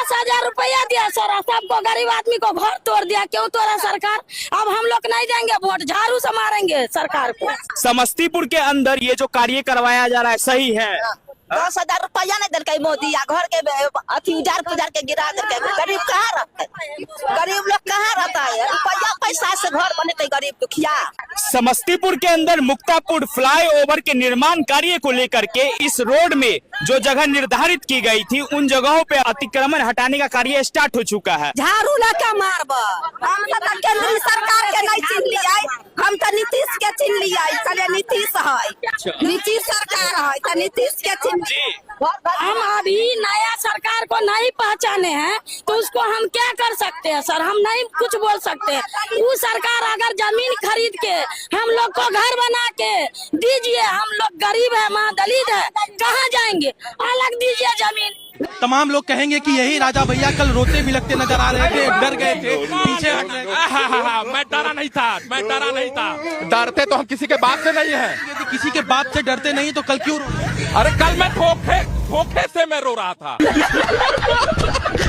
10,000 रुपया दिया सर, सबको गरीब आदमी को घर तोड़ दिया। क्यों तोड़ा सरकार? अब हम लोग नहीं देंगे वोट, झाड़ू से मारेंगे सरकार को। समस्तीपुर के अंदर ये जो कार्य करवाया जा रहा है सही है? 10,000 रुपया नहीं दिल मोदी, या घर के अथी उजार के गिरा दे। गरीब कहाँ रहते? गरीब लोग कहाँ रहता है? रुपया पैसा से घर बने गरीब दुखिया। समस्तीपुर के अंदर मुक्तापुर फ्लाईओवर के निर्माण कार्य को लेकर के इस रोड में जो जगह निर्धारित की गई थी उन जगहों पे अतिक्रमण हटाने का कार्य स्टार्ट हो चुका है। झाड़ू लगा मारब, हम तो केंद्रीय सरकार के नहीं छीन लिया, हम तो नीतीश के छीन लिया। चले नीतीश है, नीतीश सरकार है तो नीतीश के छीन। हम अभी नया सरकार को नहीं पहचाने हैं तो उसको हम क्या कर सकते हैं सर? हम नहीं कुछ बोल सकते। वो सरकार अगर जमीन खरीद के हम लोग को घर बना के दीजिए, हम लोग गरीब है, माँ दलित है, कहाँ जाएंगे? अलग दीजिए जमीन। तमाम लोग कहेंगे कि यही राजा भैया कल रोते भी लगते नजर आ रहे थे, डर गए थे, पीछे हट रहे थे। मैं डरा नहीं था, मैं डरा नहीं था। डरते तो हम किसी के बाप से नहीं है। यदि किसी के बाप से डरते नहीं तो कल क्यों? अरे कल मैं धोखे से मैं रो रहा था।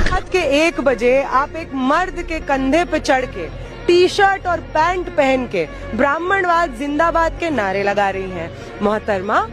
रात के 1 बजे आप एक मर्द के कंधे पे चढ़ के टी शर्ट और पैंट पहन के ब्राह्मणवाद जिंदाबाद के नारे लगा रही हैं। मोहतरमा,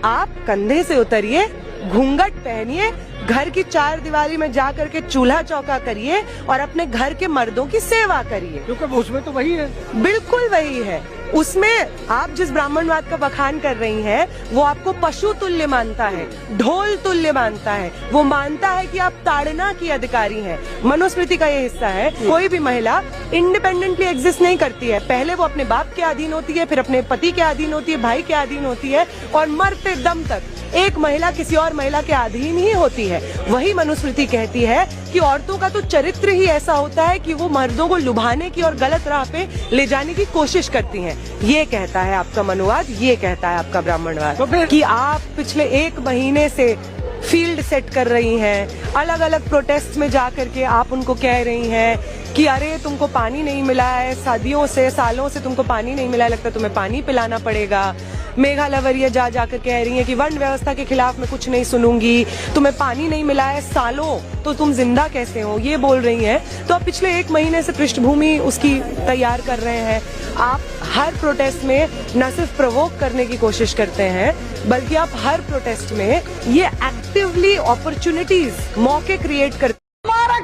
आप कंधे से उतरिए, घूंघट पहनिए, घर की 4 दीवारी में जा करके चूल्हा चौका करिए और अपने घर के मर्दों की सेवा करिए, क्योंकि उसमें तो वही है। बिल्कुल वही है। उसमें आप जिस ब्राह्मणवाद का बखान कर रही हैं, वो आपको पशु तुल्य मानता है, ढोल तुल्य मानता है। वो मानता है कि आप ताड़ना की अधिकारी हैं। मनुस्मृति का ये हिस्सा है, कोई भी महिला इंडिपेंडेंटली एग्जिस्ट नहीं करती है। पहले वो अपने बाप के अधीन होती है, फिर अपने पति के अधीन होती है, भाई के अधीन होती है, और मरते दम तक एक महिला किसी और महिला के अधीन ही होती है। वही मनुस्मृति कहती है कि औरतों का तो चरित्र ही ऐसा होता है कि वो मर्दों को लुभाने की और गलत राह पे ले जाने की कोशिश करती हैं। ये कहता है आपका मनुवाद, ये कहता है आपका ब्राह्मणवाद। तो फिर कि आप पिछले 1 महीने से फील्ड सेट कर रही हैं, अलग अलग प्रोटेस्ट में जा करके आप उनको कह रही हैं कि अरे तुमको पानी नहीं मिला है, सदियों से सालों से तुमको पानी नहीं मिला है, लगता है तुम्हें पानी पिलाना पड़ेगा। मेघा लवरिया जाकर कह रही है कि वन व्यवस्था के खिलाफ मैं कुछ नहीं सुनूंगी, तुम्हें पानी नहीं मिला है सालों, तो तुम जिंदा कैसे हो, ये बोल रही हैं। तो आप पिछले 1 महीने से पृष्ठभूमि उसकी तैयार कर रहे हैं। आप हर प्रोटेस्ट में न सिर्फ प्रोवोक करने की कोशिश करते हैं, बल्कि आप हर प्रोटेस्ट में ये एक्टिवली अपॉर्चुनिटीज, मौके क्रिएट करते हैं। हमारा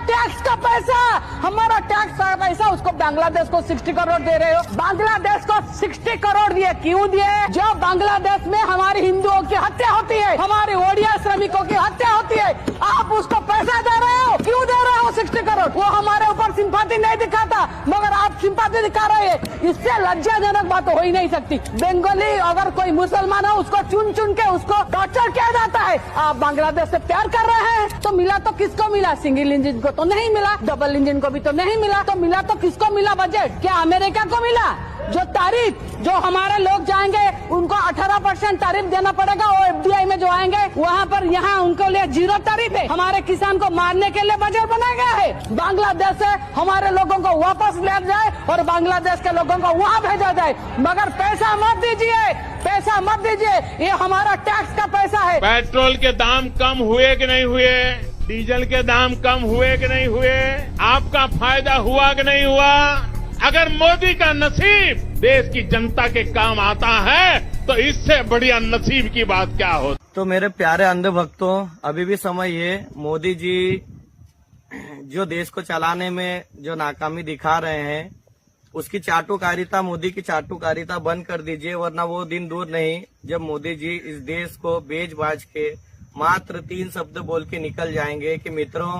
टैक्स का पैसा उसको बांग्लादेश को 60 करोड़ दे रहे हो। बांग्लादेश को 60 करोड़ दिए, क्यों दिए? जब बांग्लादेश में हमारे हिंदुओं की हत्या होती है, हमारे ओडिया श्रमिकों की हत्या होती है, आप उसको पैसा दे रहे हो। क्यों दे रहे हो 60 करोड़? वो हमारे ऊपर सिंपैथी नहीं दिखाता, मगर आप सिंपैथी दिखा रहे हैं। इससे लज्जाजनक बात हो ही नहीं सकती। बंगाली अगर कोई मुसलमान हो, उसको चुन चुन के उसको टॉर्चर किया जाता है। आप बांग्लादेश से प्यार कर रहे हैं तो मिला तो किसको मिला? सिंगल इंजन को तो नहीं मिला, डबल इंजन को भी तो नहीं मिला, तो मिला तो किसको मिला? बजट क्या अमेरिका को मिला? जो तारीफ, जो हमारे लोग जाएंगे उनको 18% तारीफ देना पड़ेगा। वो FDI में जो आएंगे वहाँ पर, यहाँ उनको लिए 0 तारीफ है। हमारे किसान को मारने के लिए बजट बनाया गया है। बांग्लादेश से हमारे लोगों को वापस ले जाए और बांग्लादेश के लोगों को वहाँ भेजा जाए, मगर पैसा मत दीजिए, पैसा मत दीजिए। ये हमारा टैक्स का पैसा है। पेट्रोल के दाम कम हुए कि नहीं हुए? डीजल के दाम कम हुए कि नहीं हुए? आपका फायदा हुआ कि नहीं हुआ? अगर मोदी का नसीब देश की जनता के काम आता है तो इससे बढ़िया नसीब की बात क्या हो? तो मेरे प्यारे अंध भक्तों, अभी भी समय है। मोदी जी जो देश को चलाने में जो नाकामी दिखा रहे हैं, उसकी चाटुकारिता, मोदी की चाटुकारिता बंद कर दीजिए, वरना वो दिन दूर नहीं जब मोदी जी इस देश को बेच बाज के मात्र 3 शब्द बोल के निकल जाएंगे कि मित्रों,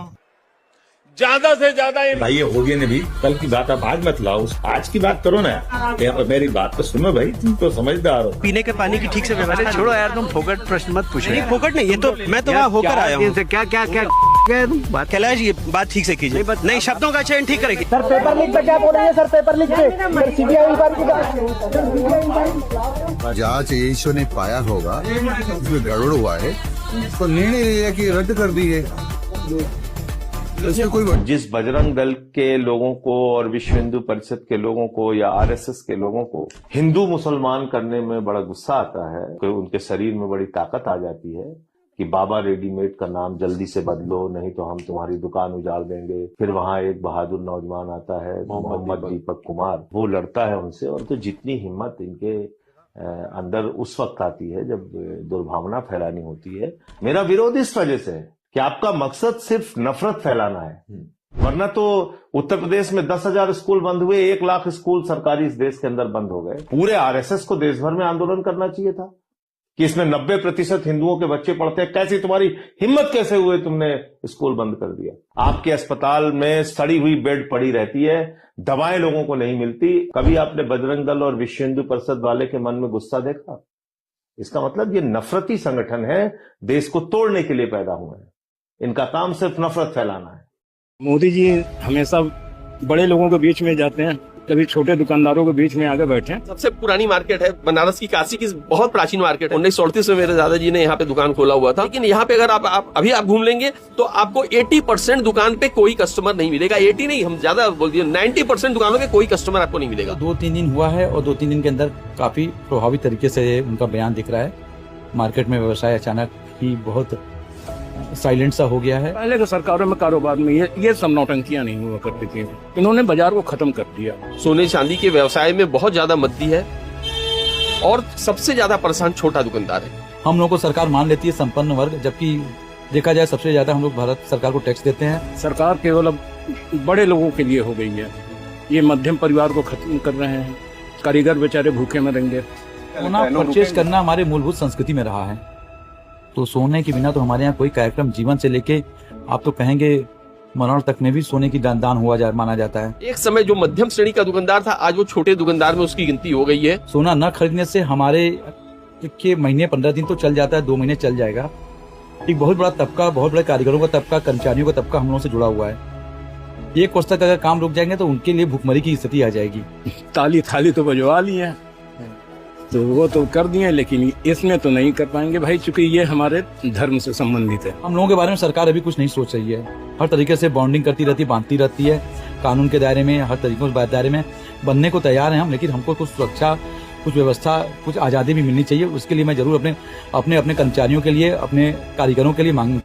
ज्यादा से ज्यादा भाई ये हो गया नहीं भी, कल की बात आप आज मत लाओ, आज की बात करो ना। मेरी बात तो सुनो भाई, तुम तो समझदार हो। पीने के पानी की ठीक से व्यवस्था छोड़ो यार, तुम फोकट प्रश्न मत पूछो। नहीं फोकट नहीं, ये तो मैं तो वहाँ होकर आया हूँ। क्या क्या क्या क्या तुम बात कैलाश, ये बात ठीक से कीजिए। नहीं, शब्दों का चयन ठीक करेगी। सर पेपर लीक पे क्या बोल रहे हैं? सर पेपर लीक पे CBI जांच एजेंसियों ने पाया होगा इसमें गड़बड़ हुआ है, तो निर्णय लिया कि रद्द कर दी है। जिस बजरंग दल के लोगों को और विश्व हिंदू परिषद के लोगों को या RSS के लोगों को हिंदू मुसलमान करने में बड़ा गुस्सा आता है, उनके शरीर में बड़ी ताकत आ जाती है, कि बाबा रेडीमेड का नाम जल्दी से बदलो, नहीं तो हम तुम्हारी दुकान उजाड़ देंगे। फिर वहां एक बहादुर नौजवान आता है, मोहम्मद दीपक कुमार, वो लड़ता है उनसे। और तो जितनी हिम्मत इनके अंदर उस वक्त आती है जब दुर्भावना फैलानी होती है। मेरा विरोध इस वजह से है कि आपका मकसद सिर्फ नफरत फैलाना है, वरना तो उत्तर प्रदेश में 10,000 स्कूल बंद हुए, 1 लाख स्कूल सरकारी इस देश के अंदर बंद हो गए। पूरे आरएसएस को देश भर में आंदोलन करना चाहिए था कि इसमें 90% हिंदुओं के बच्चे पढ़ते हैं, कैसी तुम्हारी हिम्मत कैसे हुए तुमने स्कूल बंद कर दिया। आपके अस्पताल में सड़ी हुई बेड पड़ी रहती है, दवाएं लोगों को नहीं मिलती। कभी आपने बजरंग दल और विश्व हिंदू परिषद वाले के मन में गुस्सा देखा? इसका मतलब ये नफरती संगठन है, देश को तोड़ने के लिए पैदा हुए हैं। इनका काम सिर्फ नफरत फैलाना है। मोदी जी हमेशा बड़े लोगों के बीच में जाते हैं, कभी छोटे दुकानदारों के बीच में आगे बैठे हैं। सबसे पुरानी मार्केट है बनारस की, काशी की बहुत प्राचीन मार्केट है। 1938 में मेरे दादाजी ने यहाँ पे दुकान खोला हुआ था। लेकिन यहाँ पे अगर आप अभी घूम लेंगे तो आपको 80% दुकान पे कोई कस्टमर नहीं मिलेगा। 80 नहीं, हम ज्यादा बोल दिए, 90% दुकानों पे कोई कस्टमर आपको नहीं मिलेगा। 2-3 दिन हुआ है और 2-3 दिन के अंदर काफी प्रभावी तरीके से उनका बयान दिख रहा है। मार्केट में व्यवसाय अचानक ही बहुत साइलेंट सा हो गया है। पहले के सरकारों में कारोबार में ये सब नौटंकियां नहीं हुआ करती थी, इन्होंने बाजार को खत्म कर दिया। सोने चांदी के व्यवसाय में बहुत ज्यादा मद्दी है और सबसे ज्यादा परेशान छोटा दुकानदार है। हम लोग को सरकार मान लेती है संपन्न वर्ग, जबकि देखा जाए सबसे ज्यादा हम लोग भारत सरकार को टैक्स देते हैं। सरकार केवल अब बड़े लोगों के लिए हो गई है, ये मध्यम परिवार को खत्म कर रहे हैं। कारीगर बेचारे भूखे मरेंगे। सोना परचेज करना हमारे मूलभूत संस्कृति में रहा है, तो सोने के बिना तो हमारे यहाँ कोई कार्यक्रम जीवन से लेके आप तो कहेंगे मरण तक में भी सोने की दान हुआ माना जाता है। एक समय जो मध्यम श्रेणी का दुकानदार था, आज वो छोटे दुकानदार में उसकी गिनती हो गई है। सोना न खरीदने से हमारे के महीने 15 दिन तो चल जाता है, 2 महीने चल जाएगा। एक बहुत बड़ा तबका, बहुत बड़े कारीगरों का तबका, कर्मचारियों का तबका हम लोगों से जुड़ा हुआ है। 1 वर्ष तक अगर काम रुक जाएंगे तो उनके लिए भूखमरी की स्थिति आ जाएगी। थाली तो बजवा ली है, तो वो तो कर दिए, लेकिन इसमें तो नहीं कर पाएंगे भाई, चूंकि ये हमारे धर्म से संबंधित है। हम लोगों के बारे में सरकार अभी कुछ नहीं सोच रही है। हर तरीके से बॉन्डिंग करती रहती है, बांधती रहती है, कानून के दायरे में, हर तरीकों के दायरे में बनने को तैयार हैं हम। लेकिन हमको कुछ सुरक्षा, कुछ व्यवस्था, कुछ आजादी भी मिलनी चाहिए। उसके लिए मैं जरूर अपने कर्मचारियों के लिए, अपने कारीगरों के लिए मांग